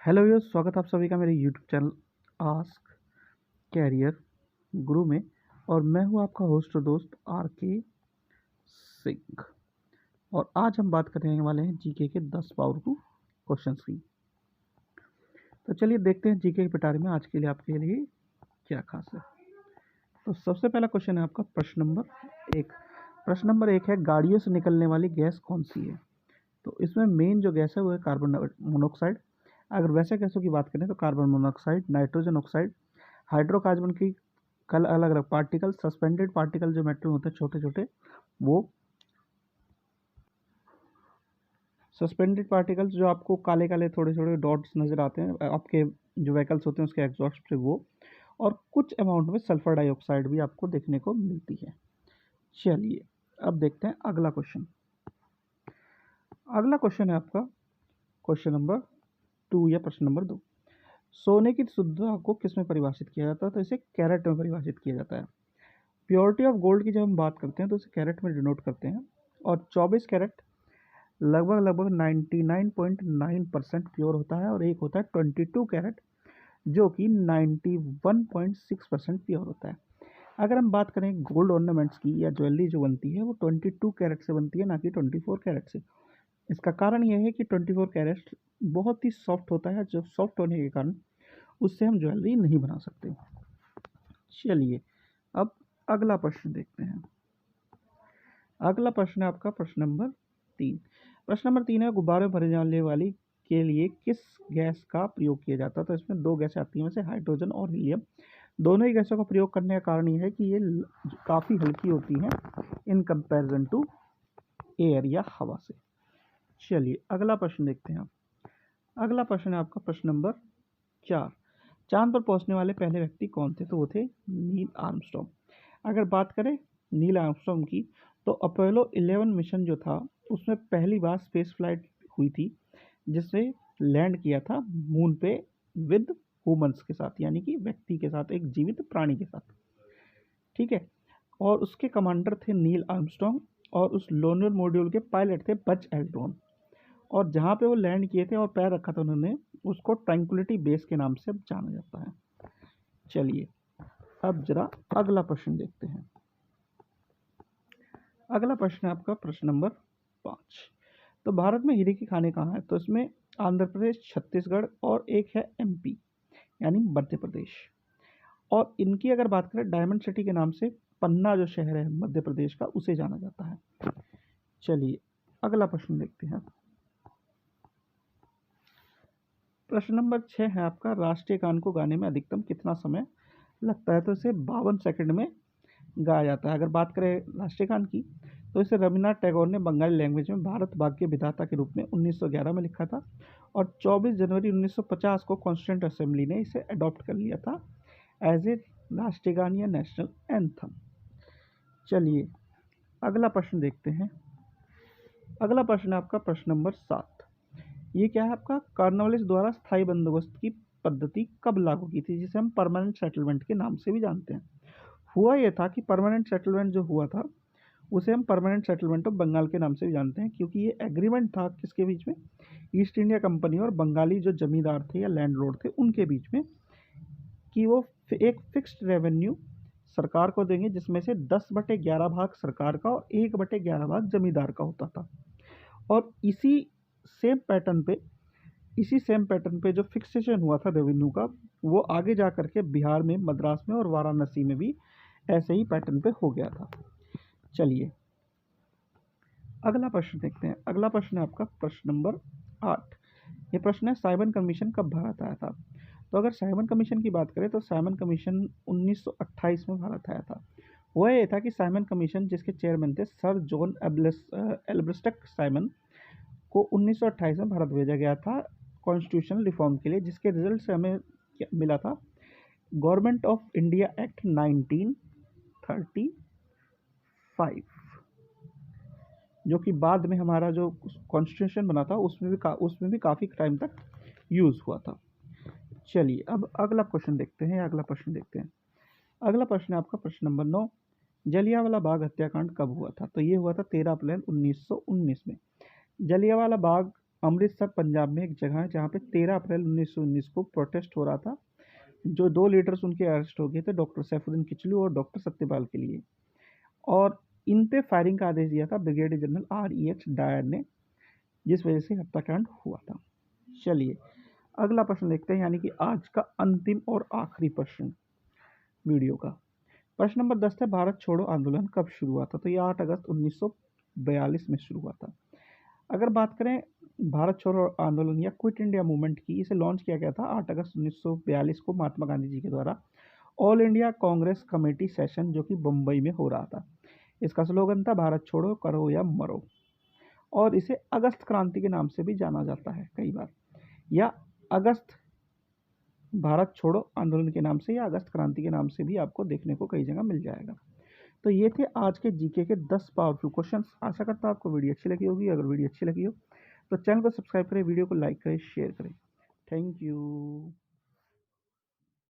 Hello viewers, स्वागत है आप सभी का मेरे यूट्यूब चैनल आस्क कैरियर गुरु में। और मैं हूं आपका होस्ट और दोस्त आर के सिंह। और आज हम बात करने वाले हैं जीके के 10 पावरफुल क्वेश्चंस की। तो चलिए देखते हैं जीके के पिटारे में आज के लिए आपके लिए क्या खास है। तो सबसे पहला क्वेश्चन है आपका प्रश्न नंबर 1। प्रश्न नंबर 1 है, गाड़ियों से निकलने वाली गैस कौन सी है? तो इसमें मेन जो गैस है वो है कार्बन मोनोऑक्साइड। अगर वैसे गैसों की बात करें तो carbon monoxide, nitrogen oxide, hydrocarbon की कल अलग अलग पार्टिकल, सस्पेंडेड पार्टिकल जो मेटल होते हैं छोटे छोटे, वो सस्पेंडेड पार्टिकल्स जो आपको काले काले थोड़े थोड़े डॉट्स नज़र आते हैं आपके जो व्हीकल्स होते हैं उसके एग्जॉस्ट से, वो और कुछ अमाउंट में सल्फर डाइऑक्साइड भी आपको देखने को मिलती है। चलिए अब देखते हैं अगला क्वेश्चन। अगला क्वेश्चन है आपका क्वेश्चन नंबर 2 या प्रश्न नंबर 2। सोने की शुद्धता को किस में परिभाषित किया जाता है? तो इसे कैरेट में परिभाषित किया जाता है। प्योरिटी ऑफ गोल्ड की जब हम बात करते हैं तो इसे कैरेट में डिनोट करते हैं। और 24 कैरेट लगभग लगभग 99.9% प्योर होता है, और एक होता है 22 कैरेट जो कि 91.6% प्योर होता है। अगर हम बात करें गोल्ड ऑर्नामेंट्स की या ज्वेलरी जो बनती है वो 22 कैरेट से बनती है, ना कि 24 कैरेट से। इसका कारण यह है कि 24 कैरेट बहुत ही सॉफ्ट होता है, जो सॉफ्ट होने के कारण उससे हम ज्वेलरी नहीं बना सकते। चलिए अब अगला प्रश्न देखते हैं। अगला प्रश्न है आपका प्रश्न नंबर 3। प्रश्न नंबर 3 है, गुब्बारे भरे जाने वाली के लिए किस गैस का प्रयोग किया जाता है? तो इसमें दो गैसें आती हैं, वैसे हाइड्रोजन और हीलियम। दोनों ही गैसों का प्रयोग करने का कारण यह है कि ये काफ़ी हल्की होती हैं इन कंपैरिजन टू एयर या हवा से। चलिए अगला प्रश्न देखते हैं। अगला प्रश्न है आपका प्रश्न नंबर 4। चांद पर पहुंचने वाले पहले व्यक्ति कौन थे? तो वो थे नील आर्मस्ट्रॉन्ग। अगर बात करें नील आर्मस्ट्रॉन्ग की, तो अपोलो 11 मिशन जो था उसमें पहली बार स्पेस फ्लाइट हुई थी, जिसने लैंड किया था मून पे विद ह्यूमंस के साथ, यानी कि व्यक्ति के साथ, एक जीवित प्राणी के साथ। ठीक है। और उसके कमांडर थे नील आर्मस्ट्रॉन्ग, और उस लोनर मॉड्यूल के पायलट थे बज एल्ड्रिन। और जहाँ पे वो लैंड किए थे और पैर रखा था उन्होंने, उसको ट्रैंक्विलिटी बेस के नाम से अब जाना जाता है। चलिए अब जरा अगला प्रश्न देखते हैं। अगला प्रश्न है आपका प्रश्न नंबर 5। तो भारत में हीरे की खानें कहाँ है? तो इसमें आंध्र प्रदेश, छत्तीसगढ़ और एक है एमपी यानी मध्य प्रदेश। और इनकी अगर बात करें डायमंड सिटी के नाम से पन्ना जो शहर है मध्य प्रदेश का, उसे जाना जाता है। चलिए अगला प्रश्न देखते हैं। प्रश्न नंबर 6 है आपका, राष्ट्रीय गान को गाने में अधिकतम कितना समय लगता है? तो इसे 52 सेकंड में गाया जाता है। अगर बात करें राष्ट्रीय गान की, तो इसे रविन्द्रनाथ टैगोर ने बंगाली लैंग्वेज में भारत भाग्य विधाता के रूप में 1911 में लिखा था, और 24 जनवरी 1950 को कॉन्स्टिट्यूंट असेंबली ने इसे अडॉप्ट कर लिया था एज ए राष्ट्रीय गान या नेशनल एंथम। चलिए अगला प्रश्न देखते हैं। अगला प्रश्न है आपका प्रश्न नंबर 7। ये क्या है आपका, कॉर्नवालिस द्वारा स्थायी बंदोबस्त की पद्धति कब लागू की थी, जिसे हम परमानेंट सेटलमेंट के नाम से भी जानते हैं? हुआ यह था कि परमानेंट सेटलमेंट जो हुआ था उसे हम परमानेंट सेटलमेंट ऑफ बंगाल के नाम से भी जानते हैं, क्योंकि ये एग्रीमेंट था किसके बीच में? ईस्ट इंडिया कंपनी और बंगाली जो जमींदार थे या लैंडलॉर्ड थे उनके बीच में, कि वो एक फिक्स्ड रेवेन्यू सरकार को देंगे, जिसमें से 10/11 भाग सरकार का और 1/11 भाग जमींदार का होता था। और सेम पैटर्न पे इसी सेम पैटर्न पे जो फिक्सेशन हुआ था रेवेन्यू का, वो आगे जा करके बिहार में, मद्रास में और वाराणसी में भी ऐसे ही पैटर्न पे हो गया था। चलिए अगला प्रश्न देखते हैं। अगला प्रश्न है आपका प्रश्न नंबर 8। ये प्रश्न है, साइमन कमीशन कब भारत आया था? तो अगर साइमन कमीशन की बात करें तो साइमन कमीशन 1928 में भारत आया था। वह ये था कि साइमन कमीशन जिसके चेयरमैन थे सर जॉन एल्ब्रेस्टक साइमन, को 1928 में भारत भेजा गया था कॉन्स्टिट्यूशनल रिफॉर्म के लिए, जिसके रिजल्ट से हमें मिला था गवर्नमेंट ऑफ इंडिया एक्ट 1935, जो कि बाद में हमारा जो कॉन्स्टिट्यूशन बना था उसमें भी काफ़ी टाइम तक यूज़ हुआ था। चलिए अब अगला क्वेश्चन देखते हैं, अगला प्रश्न देखते हैं। अगला प्रश्न है आपका प्रश्न नंबर 9। जलियांवाला बाग हत्याकांड कब हुआ था? तो ये हुआ था 13 अप्रैल 1919 में। जलियांवाला बाग अमृतसर पंजाब में एक जगह है जहाँ पे 13 अप्रैल 1919 को प्रोटेस्ट हो रहा था। जो 2 लीडर्स उनके अरेस्ट हो गए थे, डॉक्टर सैफुद्दीन किचलू और डॉक्टर सत्यपाल के लिए, और इन पे फायरिंग का आदेश दिया था ब्रिगेडियर जनरल REH डायर ने, जिस वजह से हत्याकांड हुआ था। चलिए अगला प्रश्न देखते हैं, यानी कि आज का अंतिम और आखिरी प्रश्न वीडियो का। प्रश्न नंबर 10 है, भारत छोड़ो आंदोलन कब शुरू हुआ था? तो ये 8 अगस्त 1942 में शुरू हुआ था। अगर बात करें भारत छोड़ो आंदोलन या क्विट इंडिया मूवमेंट की, इसे लॉन्च किया गया था 8 अगस्त 1942 को महात्मा गांधी जी के द्वारा all India Congress committee session, जो कि बम्बई में हो रहा था। इसका स्लोगन था भारत छोड़ो करो या मरो, और इसे अगस्त क्रांति के नाम से भी जाना जाता है कई बार, या अगस्त भारत छोड़ो आंदोलन के नाम से या अगस्त क्रांति के नाम से भी आपको देखने को कई जगह मिल जाएगा। तो ये थे आज के जीके के 10 पावरफुल क्वेश्चंस। आशा करता हूँ आपको वीडियो अच्छी लगी होगी। अगर वीडियो अच्छी लगी हो तो चैनल को सब्सक्राइब करें, वीडियो को लाइक करें, शेयर करें। Thank you.